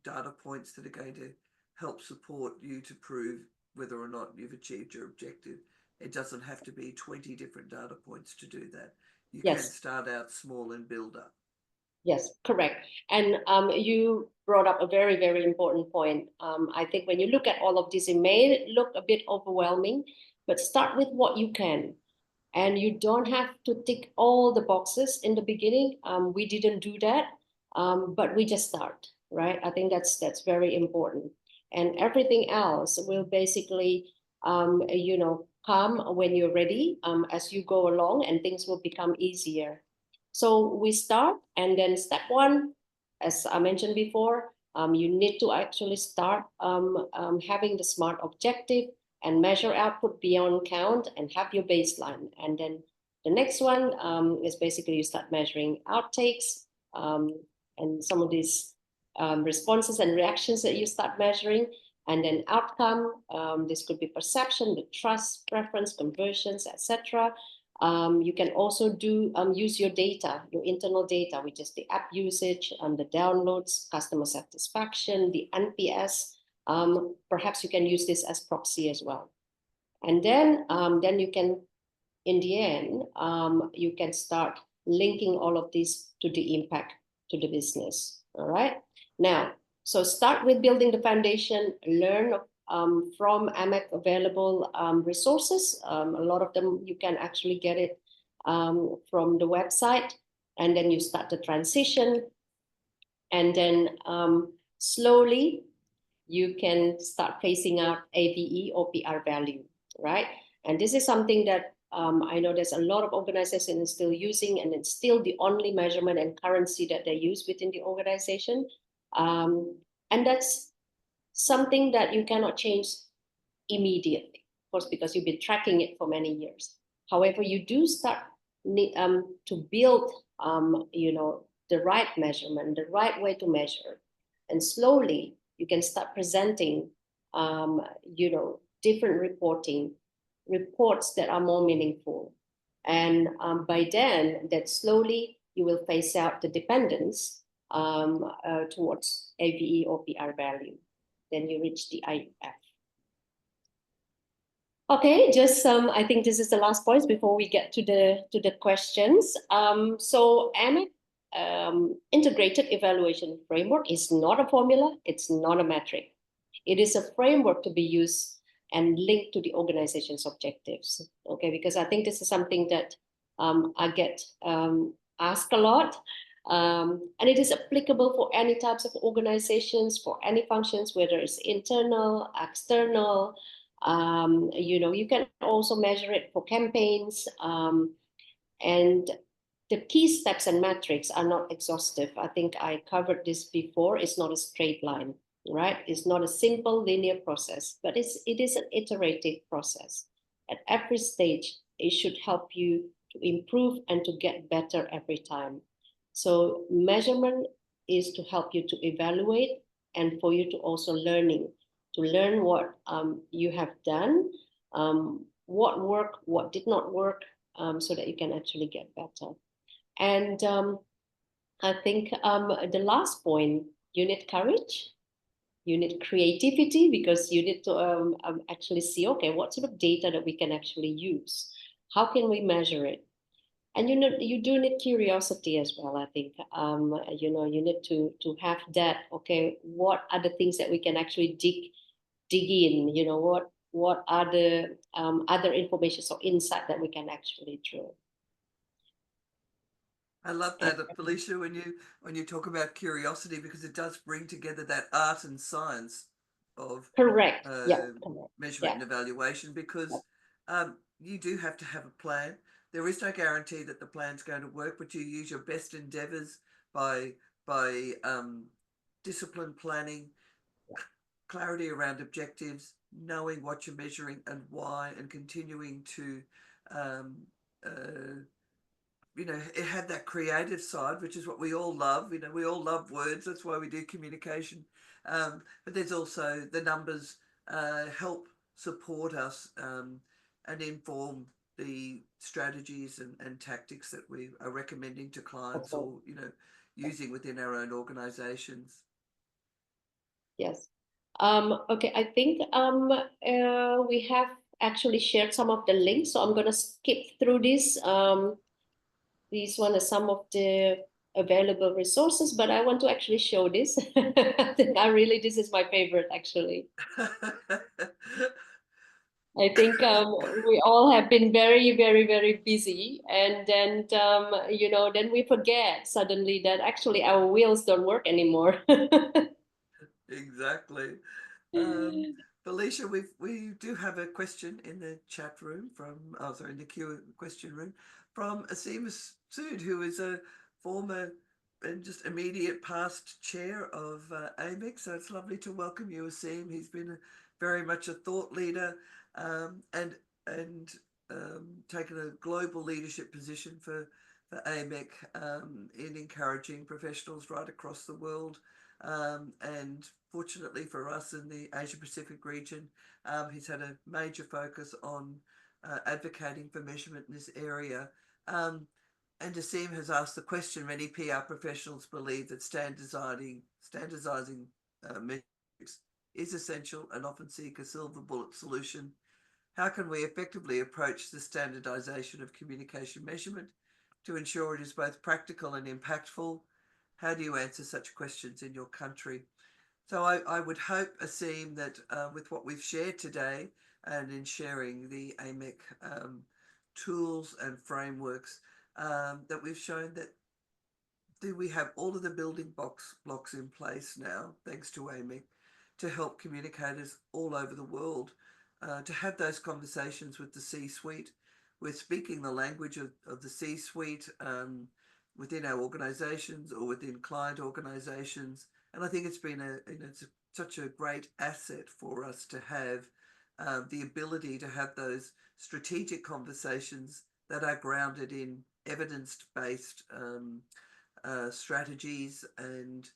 data points that are going to help support you to prove whether or not you've achieved your objective. It doesn't have to be 20 different data points to do that. You can Yes. start out small and build up. Yes, correct. And you brought up a very, very important point. I think when you look at all of this, it may look a bit overwhelming, but start with what you can. And you don't have to tick all the boxes in the beginning. We didn't do that, but we just start, right? I think that's very important. And everything else will basically, come when you're ready, as you go along, and things will become easier. So we start, and then step one, as I mentioned before, you need to actually start having the SMART objective and measure output beyond count and have your baseline. And then the next one is basically you start measuring outtakes and some of these responses and reactions that you start measuring. And then outcome, this could be perception, the trust, preference, conversions, etc. You can also use your data, your internal data, which is the app usage, the downloads, customer satisfaction, the NPS. Perhaps you can use this as proxy as well. And then you can, in the end, you can start linking all of this to the impact to the business. All right. Now, so start with building the foundation, learn from AMEC available resources. A lot of them you can actually get it from the website, and then you start the transition, and then slowly you can start phasing out AVE or PR value, right? And this is something that I know there's a lot of organizations still using, and it's still the only measurement and currency that they use within the organization. And that's something that you cannot change immediately, of course, because you've been tracking it for many years. However, you do start to build, the right measurement, the right way to measure, and slowly you can start presenting, different reports that are more meaningful. And by then, that slowly you will phase out the dependence towards AVE or PR value. Then you reach the IF. Okay, just I think this is the last point before we get to the questions. So AMEC integrated evaluation framework is not a formula, it's not a metric. It is a framework to be used and linked to the organization's objectives. Okay, because I think this is something that I get asked a lot. And it is applicable for any types of organizations, for any functions, whether it's internal, external. You can also measure it for campaigns. And the key steps and metrics are not exhaustive. I think I covered this before. It's not a straight line, right? It's not a simple linear process, but it is an iterative process. At every stage, it should help you to improve and to get better every time. So measurement is to help you to evaluate and for you to also to learn what you have done, what worked, what did not work, so that you can actually get better. And I think the last point, you need courage, you need creativity, because you need to actually see, okay, what sort of data that we can actually use? How can we measure it? And you do need curiosity as well, I think. You need to have that, okay, what are the things that we can actually dig in, what are the other information or insight that we can actually draw. I love that, Felicia, when you talk about curiosity, because it does bring together that art and science of Correct. Yeah. measurement and evaluation, because you do have to have a plan. There is no guarantee that the plan's going to work, but you use your best endeavors by disciplined planning, clarity around objectives, knowing what you're measuring and why, and continuing to it had that creative side, which is what we all love. We all love words. That's why we do communication. But there's also the numbers help support us and inform the strategies and tactics that we are recommending to clients, or using within our own organizations. Yes. Okay, I think we have actually shared some of the links, so I'm going to skip through this. These one are some of the available resources, but I want to actually show this. I think this is my favorite, actually. I think we all have been very, very, very busy, and then then we forget suddenly that actually our wheels don't work anymore. Exactly. Felicia, we do have a question in the chat room in the question room from Asima Sood, who is a former and just immediate past chair of AMEC. So it's lovely to welcome you, Asim. He's been very much a thought leader and taken a global leadership position for AMEC in encouraging professionals right across the world. And fortunately for us in the Asia Pacific region, he's had a major focus on advocating for measurement in this area. And Asim has asked the question, many PR professionals believe that standardizing metrics is essential and often seek a silver bullet solution. How can we effectively approach the standardization of communication measurement to ensure it is both practical and impactful? How do you answer such questions in your country? So I would hope, Asim, that with what we've shared today and in sharing the AMEC tools and frameworks, that we've shown that we have all of the building blocks in place now, thanks to AMEC, to help communicators all over the world to have those conversations with the C-suite. We're speaking the language of the C-suite within our organizations or within client organizations. And I think it's been such a great asset for us to have the ability to have those strategic conversations that are grounded in evidence-based strategies and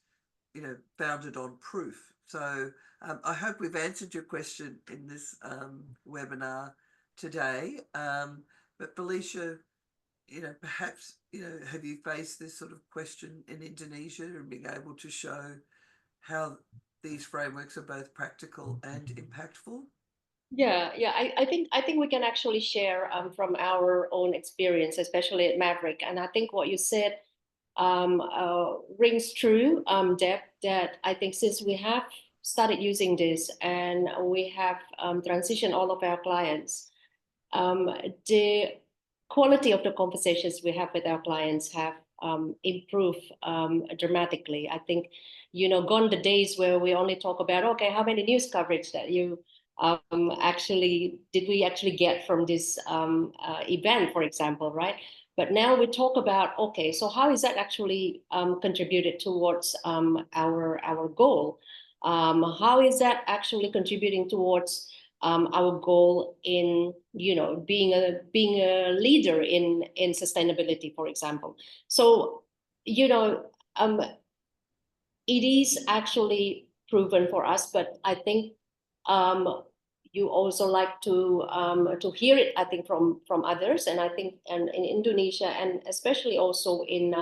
founded on proof. So I hope we've answered your question in this webinar today. But Felicia, perhaps, have you faced this sort of question in Indonesia and being able to show how these frameworks are both practical and impactful? Yeah. I think we can actually share from our own experience, especially at Maverick. And I think what you said rings true, Deb, that I think since we have started using this and we have transitioned all of our clients, the quality of the conversations we have with our clients have improved dramatically. I think, gone the days where we only talk about, okay, how many news coverage that you we actually get from this event, for example, right? But now we talk about, okay, so how is that actually contributed towards our goal? How is that actually contributing towards our goal in being a leader in sustainability, for example? So it is actually proven for us, but I think you also like to hear it, I think, from others, and I think and in Indonesia, and especially also in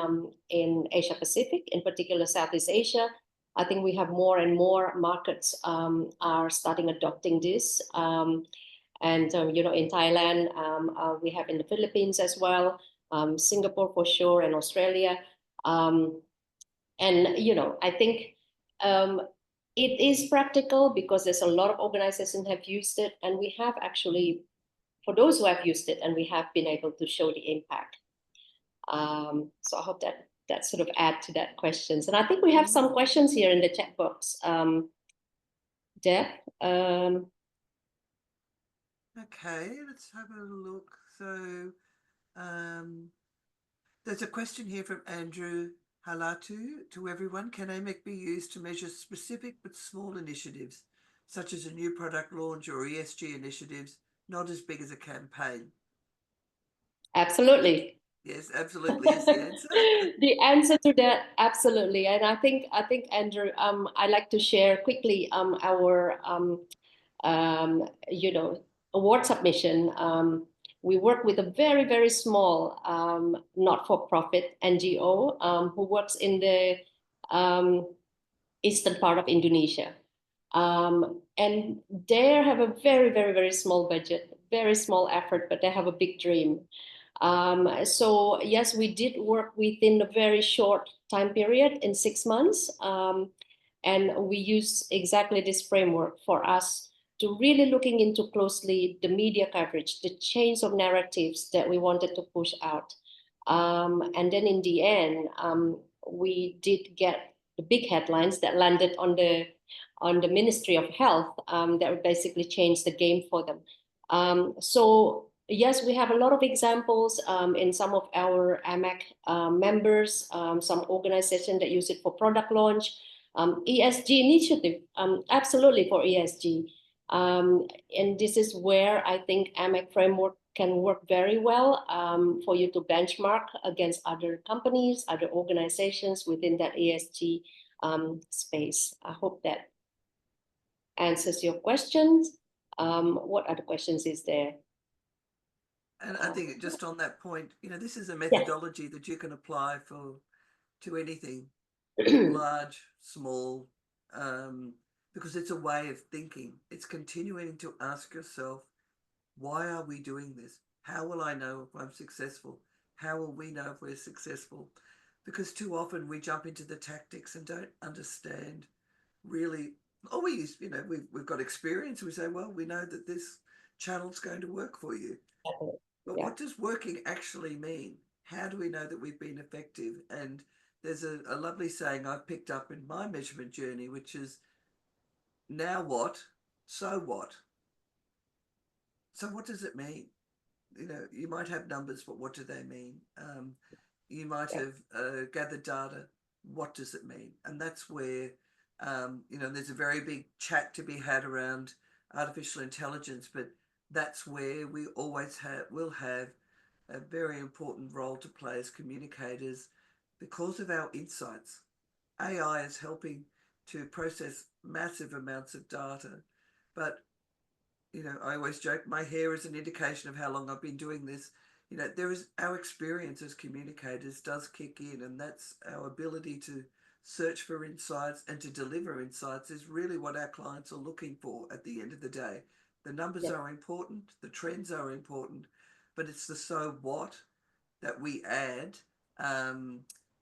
Asia Pacific, in particular Southeast Asia, I think we have more and more markets are starting adopting this. And in Thailand, we have in the Philippines as well, Singapore for sure, and Australia. And I think it is practical because there's a lot of organizations have used it, and we have actually, for those who have used it, and we have been able to show the impact. So I hope that sort of add to that questions. And I think we have some questions here in the chat box. Deb. Okay, let's have a look. So there's a question here from Andrew Halatu to everyone. Can AMEC be used to measure specific but small initiatives, such as a new product launch or ESG initiatives, not as big as a campaign? Absolutely. Yes, absolutely is the answer. The answer to that, absolutely. And I think Andrew, I'd like to share quickly our award submission. We work with a very, very small not-for-profit NGO who works in the eastern part of Indonesia. And they have a very, very, very small budget, very small effort, but they have a big dream. So yes, we did work within a very short time period in 6 months. And we use exactly this framework for us to really looking into closely the media coverage, the change of narratives that we wanted to push out. And then in the end, we did get the big headlines that landed on the Ministry of Health that would basically change the game for them. So yes, we have a lot of examples in some of our AMEC members, some organizations that use it for product launch, ESG initiative, absolutely for ESG. And this is where I think AMEC framework can work very well for you to benchmark against other companies, other organizations within that ESG space. I hope that answers your questions. What other questions is there? And I think just on that point, this is a methodology that you can apply to anything, large, small, because it's a way of thinking. It's continuing to ask yourself, why are we doing this? How will I know if I'm successful? How will we know if we're successful? Because too often we jump into the tactics and don't understand really. Or we use, we've got experience. We say, well, we know that this channel's going to work for you. But what does working actually mean? How do we know that we've been effective? And there's a lovely saying I've picked up in my measurement journey, which is, now what? So what? So what does it mean? You might have numbers, but what do they mean? You might have gathered data. What does it mean? And that's where, there's a very big chat to be had around artificial intelligence, but that's where we always will have a very important role to play as communicators because of our insights. AI is helping to process massive amounts of data, but I always joke my hair is an indication of how long I've been doing this. There is our experience as communicators does kick in, and that's our ability to search for insights and to deliver insights is really what our clients are looking for at the end of the day. The numbers are important, the trends are important, but it's the so what that we add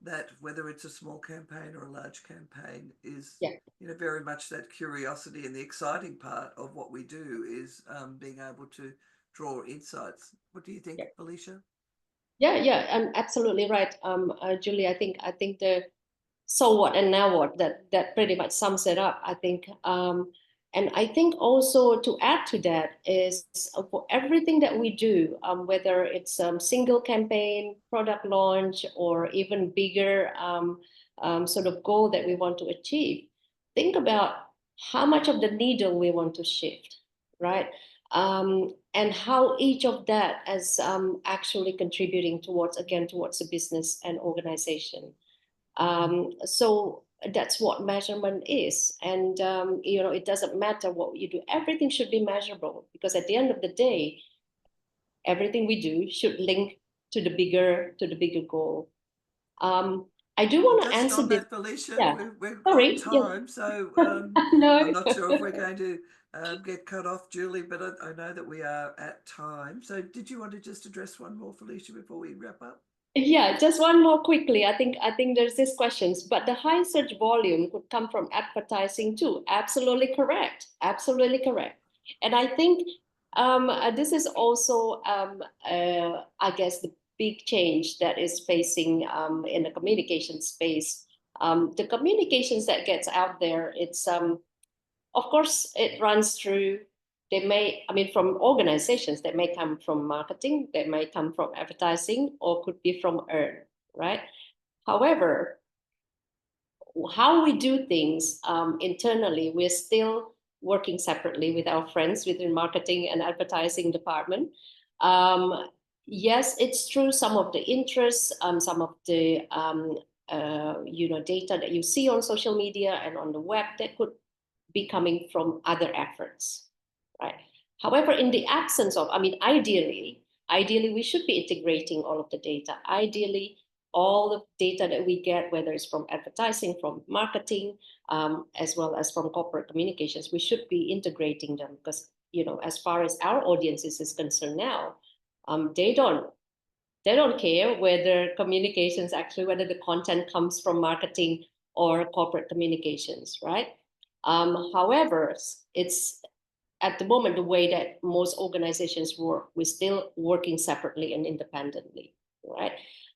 that whether it's a small campaign or a large campaign is, Yeah. very much that curiosity, and the exciting part of what we do is being able to draw insights. What do you think, Yeah. Felicia? Yeah, I'm absolutely right. Julie, I think the so what and now what, that pretty much sums it up, I think. And I think also to add to that is for everything that we do, whether it's single campaign, product launch, or even bigger sort of goal that we want to achieve, think about how much of the needle we want to shift, right? And how each of that is actually contributing towards, again, towards the business and organization. So that's what measurement is. And, it doesn't matter what you do. Everything should be measurable, because at the end of the day, everything we do should link to the bigger goal. I do And want to just answer on this. that, Felicia, Yeah. we've got Sorry. Yeah. time, so No. I'm not sure if we're going to get cut off, Julie, but I know that we are at time. So did you want to just address one more, Felicia, before we wrap up? Yeah, just one more quickly. I think there's this questions, but the high search volume could come from advertising too. Absolutely correct. Absolutely correct. And I think this is also I guess the big change that is facing in the communication space. The communications that gets out there, it's of course, it runs through, from organizations that may come from marketing, that may come from advertising, or could be from earn, right? However, how we do things internally, we're still working separately with our friends within marketing and advertising department. Um, yes, it's true. Some of the interests, some of the data that you see on social media and on the web, that could be coming from other efforts, right? However, in the absence of, ideally, we should be integrating all of the data. Ideally, all the data that we get, whether it's from advertising, from marketing, as well as from corporate communications, we should be integrating them, because, as far as our audiences is concerned now, they don't care whether communications, actually, whether the content comes from marketing or corporate communications, right? However, it's at the moment the way that most organizations work. We're still working separately and independently, right?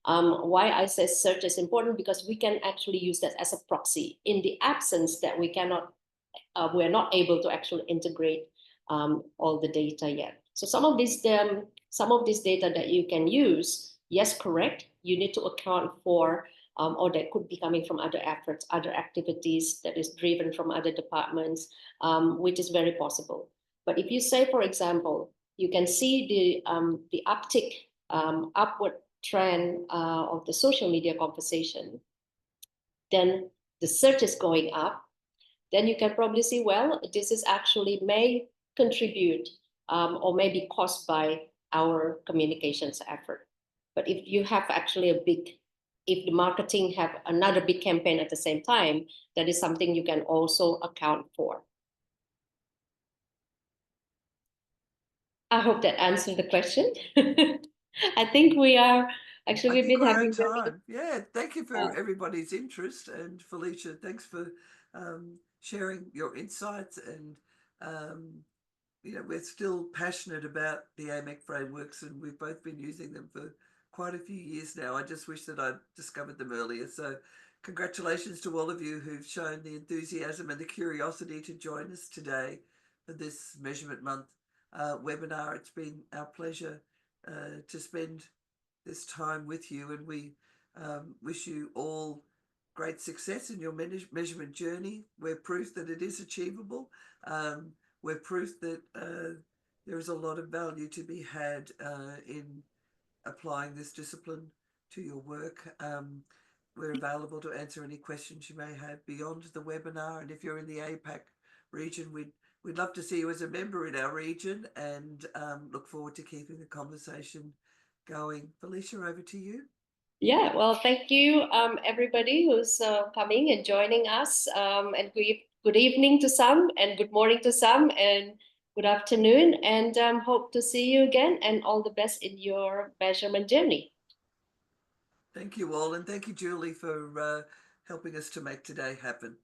Why I say search is important, because we can actually use that as a proxy in the absence that we're not able to actually integrate all the data yet. So some of this data that you can use, yes, correct. You need to account for, or that could be coming from other efforts, other activities that is driven from other departments, which is very possible. But if you say, for example, you can see the uptick, upward trend of the social media conversation, then the search is going up, then you can probably see, well, this is actually may contribute or may be caused by our communications effort. But if you have actually if the marketing have another big campaign at the same time, that is something you can also account for. I hope that answered the question. I think we are, actually, I we've think been we're at having very, time. Yeah, thank you for everybody's interest. And Felicia, thanks for sharing your insights. And, we're still passionate about the AMEC frameworks, and we've both been using them for quite a few years now. I just wish that I'd discovered them earlier. So congratulations to all of you who've shown the enthusiasm and the curiosity to join us today for this Measurement Month webinar. It's been our pleasure to spend this time with you, and we wish you all great success in your measurement journey. We're proof that it is achievable. We're proof that there is a lot of value to be had in applying this discipline to your work. We're available to answer any questions you may have beyond the webinar, and if you're in the APAC region, we'd love to see you as a member in our region, and look forward to keeping the conversation going. Felicia, over to you. yeah, well, thank you, everybody who's coming and joining us. And good evening to some, and good morning to some, and good afternoon. And hope to see you again, and all the best in your measurement journey. Thank you all, and thank you, Julie, for helping us to make today happen.